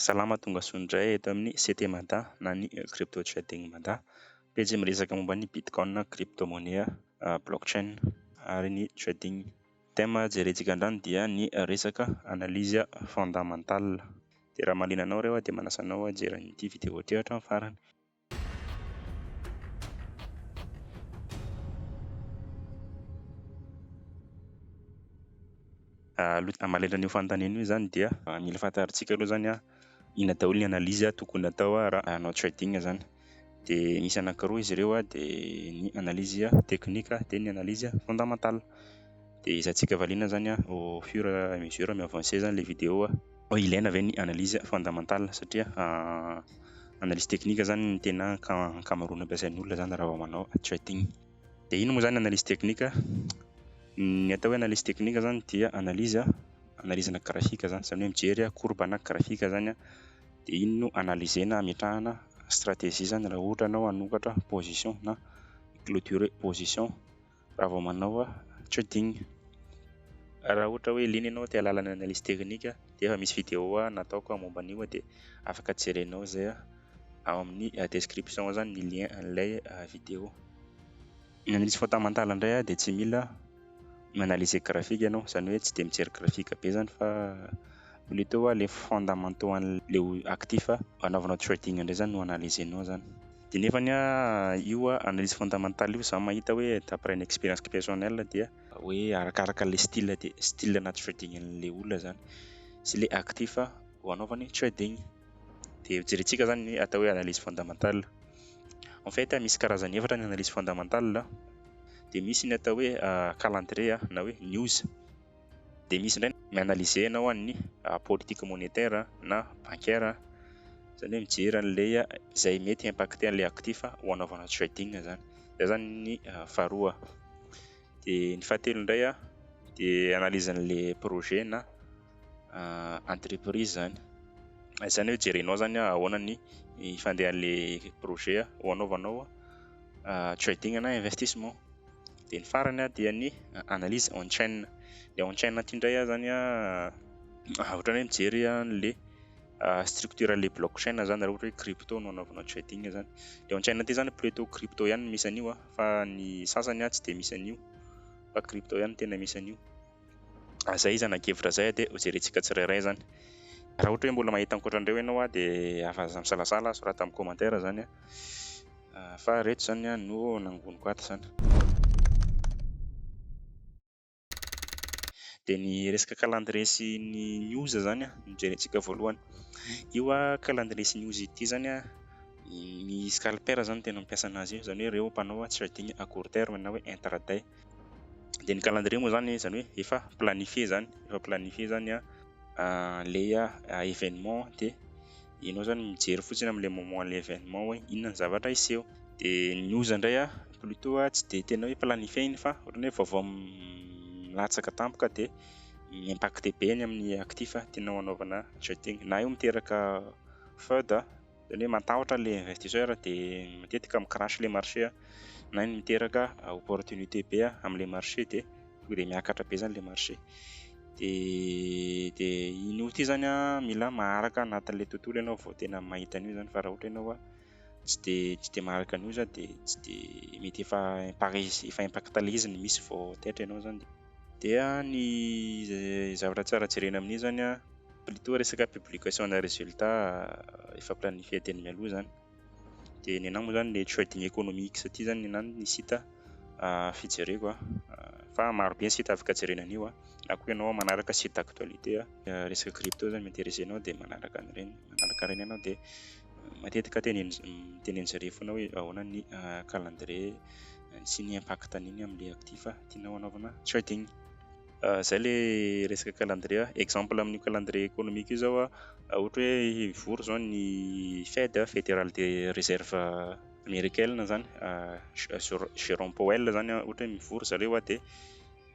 Salama tonga soandray eto amin'ny CT Mada na ny crypto trading Mada. Pejy miresaka momba ny bitcoin, crypto-monnaie, blockchain ary ny trading. Tema jerentsika andrany dia ny resaka analyse fondamental. Dia raha mahaliana anao ireo dia manasa anao jeren'ity vidéo ity hatramin'ny farany. Mahalalaka an'io fanontaniana io zany dia mila fantarintsika aloha zany ina daholo ny analyse tokony atao raha hanao trading zany. Dia misy anankiroa izy ireo dia ny analyse technique dia ny analyse fondamentale. Dia izantsika valiana zany au fur et à mesure mi-avancer zany le vidéo ilaina ve ny analyse fondamentale satria analyse technique zany ny tena ankamaroana ampiasain'ny olona zany raha vao manao trading. Dia ino moa zany analyse technique? Ny atao hoe analyse technique zany dia analyse grafika zany, izany hoe mijery courbana grafika zany dia iny no analysena ametrahana stratégie zany raha ohatra anao hanokatra position na clôturer position raha vao manao trading. Raha ohatra hoe liana ianao te hahalala ny analyse technique dia efa misy vidéo nataoko momba an'io dia afaka jerenao zay ao amin'ny description zany ny lien an'ilay vidéo. Ny analyse fondamentale indray dia tsy mila mi-analyser graphique ianao, izany hoe tsy dia mijery graphique be zany fa plutôt les fondamentaux an'ilay actif anaovanao trading indray zany no analysenao zany. Dia nefany io analyse fondamentale io zaho mahita hoe d'après une expérience personnelle dia hoe arakaraka le style dia style na trading an'ilay olona zany sy le actif ho anaovany trading. Dia jerentsika zany ny atao hoe analyse fondamentale. En fait misy karazany efatra ny analyse fondamentale. Dia misy ny atao hoe calendrier na hoe news. Dia misy indray mi-analyser ianao ny politique monétaire na bancaire, izany hoe mijery an'ilay izay mety impacter an'ilay actif ho anaovana trading zany. Izay zany ny faharoa. Dia ny fahatelo indray dia analyse an'ilay projet na entreprise zany. Izany hoe jerenao zany ahoana ny fandehan'ilay projet ho anaovanao trading na investissement. Dia ny farany dia ny analyse on chain. Ilay on chain ity indray zany ohatra hoe mijery an'ilay structure an'ilay blockchain zany raha ohatra hoe crypto no anaovanao trading zany. Ilay on chain ity zany plutôt crypto ihany no misy an'io fa ny sasany tsy dia misy an'io fa crypto ihany tena misy an'io. Zay izy anakevitra zay dia jerentsika tsirairay zany. Raha ohatra hoe mbola mahita ankoatran'ireo ianao dia afa misalasala sorata amin'ny commentaire zany fa reto zany no nangoniko ato zany. Dia ny resaka calendrier sy ny news zany no jerentsika voalohany. Io calendrier sy news ity zany ny scalper zany tena mampiasa anazy io, izany hoe ireo mpanao trading à court terme na hoe intraday. Dia ny calendrier moa zany hoe efa planifié zany ilay événement dia ianao zany mijery fotsiny amin'ilay moment an'ilay événement hoe inona ny zavatra hiseho. Dia ny news indray plutôt tsy dia tena hoe planifié iny fa ohatran'ny hoe vaovao milatsaka tampoka dia mi-impacter be any amin'ny actif tianao anaovana trading. Na io miteraka FUD, izany hoe matahotra ilay investisseur dia matetika mi-crash ilay marché na iny miteraka opportunité be amin'ilay marché dia tonga dia miakatra be zany ilay marché. Dia ino ity zany mila maharaka anatin'ilay tontolo ianao vao tena mahita an'io zany, fa raha ohatra ianao tsy dia maharaka an'io zany dia tsy dia mety efa impacte ilay izy ny misy vao taitra ianao zany. Dia ny zavatra tsara jerena amin'io zany plutôt resaka publication na résultat efa planifié teny mialoha zany. Dia ny anahy moa zany le trading économique ity zany ny anahy ny site fijereko fa maro be ny site afaka jerena an'io na koa ianao manaraka site d'actualité resaka crypto zany m'intéressé anao dia manaraka ireny ianao dia matetika tenenin-jareo foana hoe ahoana ny calendrier sy ny impact an'iny amin'ilay actif tianao anaovana trading. Zay le resaka calendrier. Exemple amin'io calendrier économique io zao ohatra hoe mivory zao ny Fed, Federal de Reserve américaine zany, Jerome Powell zany ohatra hoe mivory zareo dia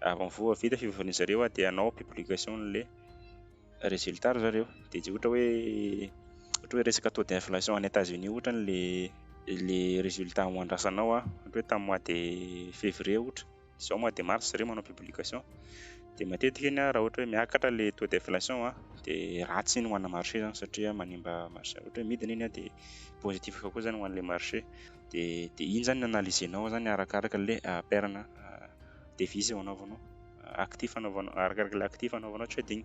avy vita fivorian'izareo dia hanao publication an'ilay résultat zareo. Dia ohatra hoe resaka taux d'inflation any États-Unis ohatra le résultat ho andrasanao ohatra hoe tamin'ny mois de février ohatra, zao mois de mars zareo manao publication De matetika iny raha ohatra hoe miakatra le taux d'inflation de ratsy iny ho ana marché zany satria manimba marché. Ohatra hoe midina iny de positif kokoa zany ho an'le marché. De iny zany analysenao zany arakaraka le pairana devise anaovanao actif anaovanao arakaraka le actif anaovanao trading.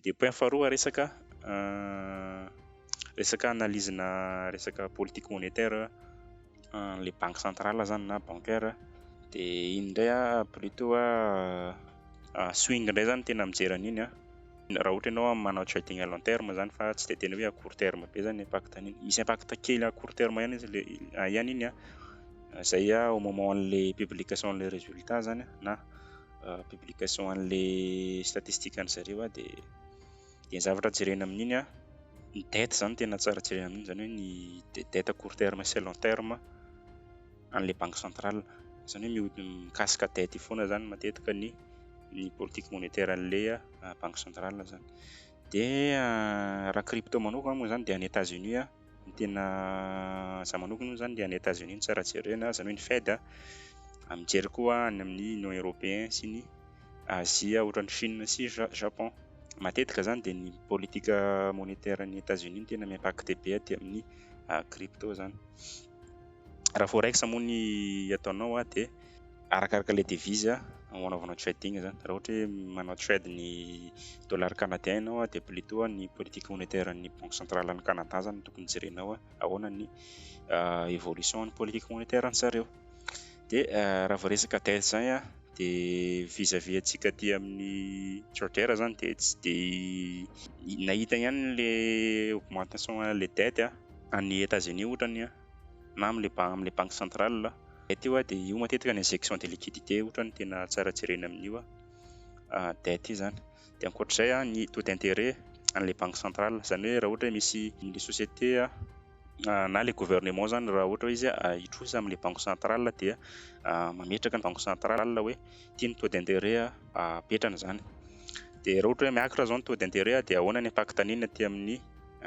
De point faharoa resaka analyse-na resaka politique monétaire le banque centrale zany na bancaire. De iny indray plutôt swing indray zany tena mijery an'iny raha ohatra ianao manao trading à long terme zany fa tsy de tena hoe à court terme be zany impact an'iny. Misy impact kely à court terme ihany izy ihany iny zay au moment an'le publication an'le résultat zany na publication an'le statistique an'zareo de ny zavatra jerena amin'iny ny dette zany tena tsara jerena amin'iny zany hoe ny dette à court terme sy à long terme an'le banque centrale zany hoe mikasika dette foana zany matetika ny politique monétaire an'le banque centrale zany. De raha crypto manokana moa zany de any États-Unis ny tena za manokana moa zany de any États-Unis tsara jerena zany hoe ny Fed mijery koa any amin'ny Union européen sy ny Asie ohatran'ny Chine sy Japon. Matetika zany de ny politika monétaire ny États-Unis tena mi-impacté be aty amin'ny crypto zany. Raha forex moa ny ataonao de arakaraka le devise anaovanao trading zany. Raha ohatra hoe manao trade ny dollar canadien ianao de plutôt ny politique monétaire ny banque centrale any Canada zany tokony jerenao ahoana ny évolution ny politique monétaire an'zareo. De raha vao resaka dette zany de vis-à-vis antsika aty amin'ny trader zany de tsy de nahita ihany le augmentation le dette any États-Unis ohatrany na am'le banque centrale teo de io matetika ny injection de liquidité ohatrany tena tsara jerena amin'io dette io zany. De ankoatr'izay ny taux d'intérêt an'le banque centrale zany hoe raha ohatra hoe misy le société na le gouvernement zany raha ohatra hoe izy hitrosa am'le banque centrale dia mametraka ny banque centrale hoe ty ny taux d'intérêt apetrany zany. De raha ohatra hoe miakatra zao ny taux d'intérêt de ahoana ny impact an'iny aty amin'ny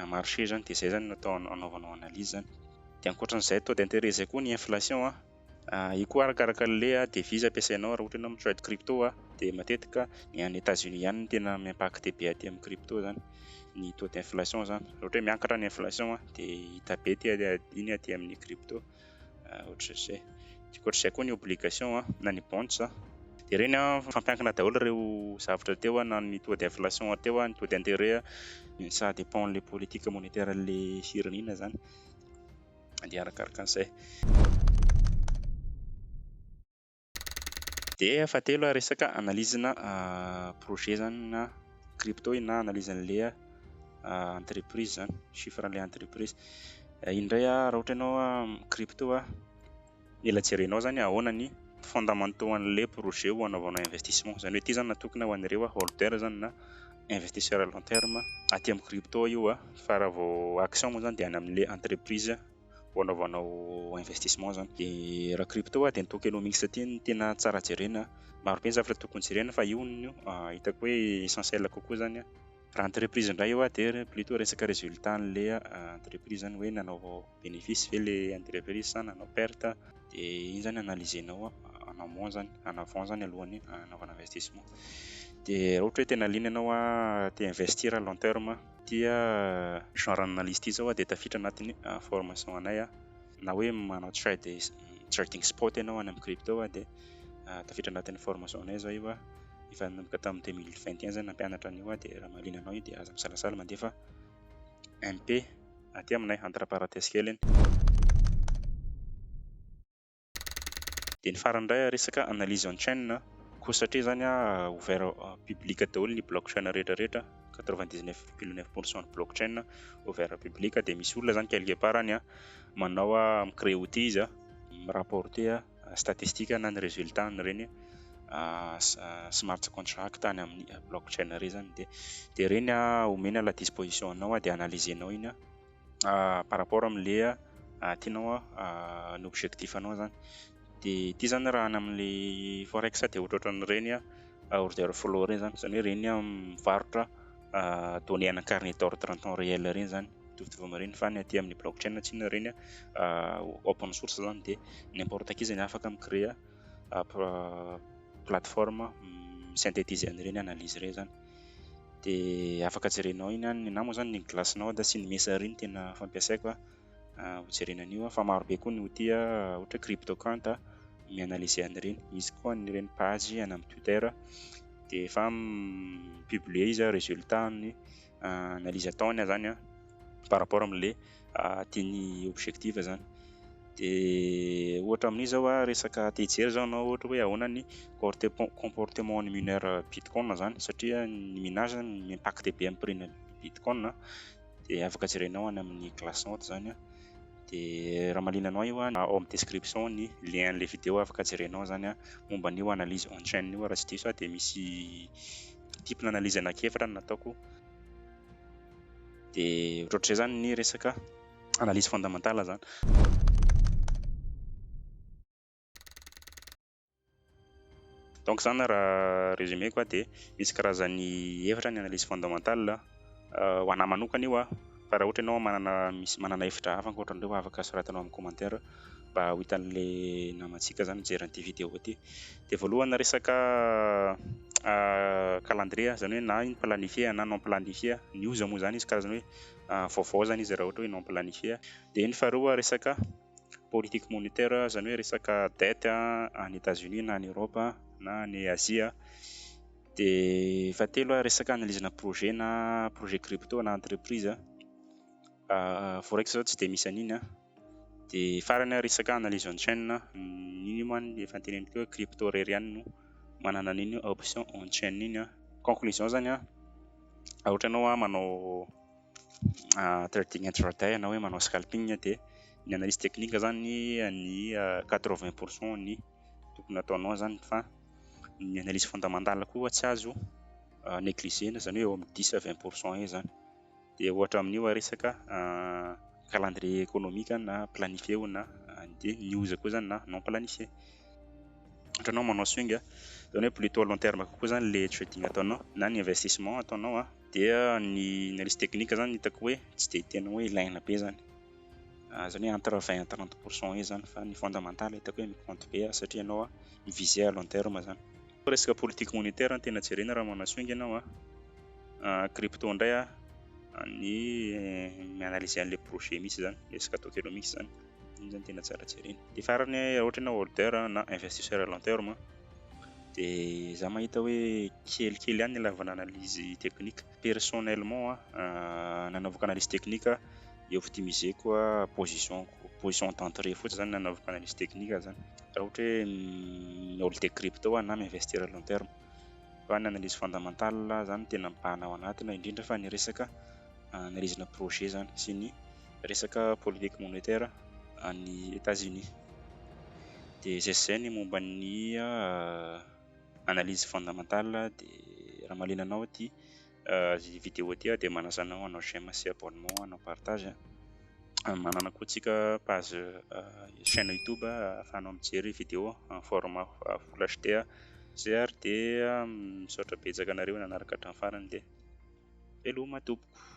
marché zany de zay zany natao anaovanao analyse zany. De ankoatran'izay taux d'intérêt zay koa ny inflation io koa arakaraka le devise ampiasainao raha ohatra ianao mi-trade crypto de matetika ny any États-Unis ihany no tena mi-impacté be aty amin'ny crypto zany ny taux d'inflation zany. Raha ohatra hoe miakatra ny inflation de hita be iny aty amin'ny crypto ohatr'izay. De ankoatr'izay koa ny obligation na ny bonds de reny fampiankina daholo reo zavatra teo na ny taux d'inflation teo ny taux d'intérêt ça dépend le politique monétaire le firenena zany de arakaraka an'izay. De fahatelo resaka analyse-na projet zany na crypto na analyse an'le entreprise zany chiffre an'le entreprise. Iny indray raha ohatra ianao crypto mila jerenao zany ahoana ny fondamentaux an'le projet ho anaovanao investissement zany hoe ty zany natokana ho an'ireo holder zany na investisseur à long terme aty amin'ny crypto io fa raha vao action moa zany de any amin'le entreprise ho anaovanao investissement zany. De raha crypto de ny tokenomics aty ny tena tsara jerena maro be ny zavatra tokony jerena fa io no hitako hoe essentiel kokoa zany raha entreprise indray io de plutôt resaka résultat an'le entreprise zany hoe nanao bénéfice ve le entreprise sa nanao perte de iny zany analysenao en amont zany en avant zany alohan'ny anaovana investissement. De raha ohatra hoe tena liana ianao te investir à long terme dia genre analyste zao de tafiditra anatin'ny formation anay na hoe manao trading spot ianao any amin'ny crypto de tafiditra anatin'ny formation anay zao io efa nanomboka tamin'ny 2021 zany nampianatra an'io de raha mahaliana anao de aza misalasala mandefa MP aty aminay entre parenthèse kely iny. De ny farany indray resaka analyse on chain koa satria zany ouvert public daholo ny blockchain rehetrarehetra 99,9% ny blockchain ouvert public de misy olona zany quelque part any manao micréer outil izy mirapporter statistique na ny résultat n'ireny smart contract any amin'ny blockchain reny zany de reny omena la disposition anao de analysenao iny par rapport am'le tianao ny objectif anao zany. De ty zany raha any amin'le forex de ohatrohatran'ireny order flow reny zany hoe reny mivarotra données ana carnet d'ordre en temps réel reny zany mitovitovy amin'ireny fa ny aty amin'ny blockchain tsy na ireny open source zany dia n'importe qui zany afaka mi-créer plateforme synthétiser an'ireny analyse ireny zany. Dia afaka jerenao iny na moa zany ny glace-nao da sy ny mesa ireny tena fampiasaiko ho jerena an'io fa marobe koa ny outil ohatra CryptoQuant mi-analyser an'ireny. Misy koa an'ireny page any amin'ny Twitter dia efa publier izy résultat ny analyse ataony zany par rapport amin'le tiany objectif zany. Dia ohatra amin'izao resaka te hijery zao anao ohatra hoe ahoana ny comportement ny mineur Bitcoin zany satria ny minage ny impacte be amin'ny prix-na Bitcoin dia afaka jerenao any amin'ny glace-nao zany dia raha mahaliana anao io ao amin'ny description ny lien an'le vidéo afaka jerenao zany momba an'io analyse on chain io raha tsy diso dia misy type n'analyse anankiefatra nataoko dia ohatrohatr'izay zany ny resaka analyse fondamentale zany. Donc zany raha résumé quoi dia misy karazany efatra ny analyse fondamentale ho anahy manokana io fa raha ohatra ianao manana hevitra hafa ankoatran'ireo afaka soratanao amin'ny commentaire mba ho hitan'le namantsika zany mijery an'ity vidéo ity. Dia voalohany resaka calendrier zany hoe na iny planifié na non planifié news moa zany izy karazany hoe vaovao zany izy raha ohatra hoe non planifié. Dia iny faharoa resaka politique monétaire zany hoe resaka dette any États-Unis na any Europe na any Asie. Dia fahatelo resaka analyse-na projet na projet crypto na entreprise forex zao tsy dia misy an'iny dia farany resaka analyse on chain iny moa efa teneniko teo hoe crypto irery ihany no manana an'iny option on chain iny. Conclusion zany raha ohatra ianao manao trading intraday na hoe manao scalping dia ny analyse technique zany ny 80% ny tokony ataonao zany fa ny analyse fondamentale koa tsy azo négliger zany hoe eo amin'ny 10 à 20% eo zany. Dia ohatra amin'io resaka calendrier économique na planifié na dia news koa zany na non planifié. Ohatra ianao manao swing zany hoe plutôt long terme kokoa zany le trading ataonao na ny investissement ataonao dia ny analyse technique zany hitako hoe tsy dia tena hoe ilaina be zany. Zany hoe entre 20 à 30% eo zany fa ny fondamentale hitako hoe mi-compte be satria ianao miviser à long terme zany. Resaka politique monétaire no tena jerena raha manao swing ianao crypto indray ny analyse an'le projet misy zany resaka token misy zany iny zany tena tsara jerena. Dia farany raha ohatra ianao holder na investisseur à long terme dia za mahita hoe kelikely ihany ny ilaivana analyse technique. Personnellement nanaovako analyse technique i-optimiseko position d'entrée fotsiny zany nanaovako analyse technique zany raha ohatra hoe mi-holder crypto na mi-investir à long terme. Fa ny analyse fondamentale zany tena mibahana ao anatiny indrindra fa ny resaka analyse-na projet zany sy ny resaka politique monétaire any États-Unis. Dia zay ny momba ny analyse fondamentale. Dia raha mahaliana anao ity vidéo ity dia manasa anao hanao j'aime sy abonnement hanao partage. Manana koa tsika page chaîne YouTube ahafahanao mijery vidéo en format full HD dia misaotra betsaka anareo nanaraka hatramin'ny farany dia veloma tompoko.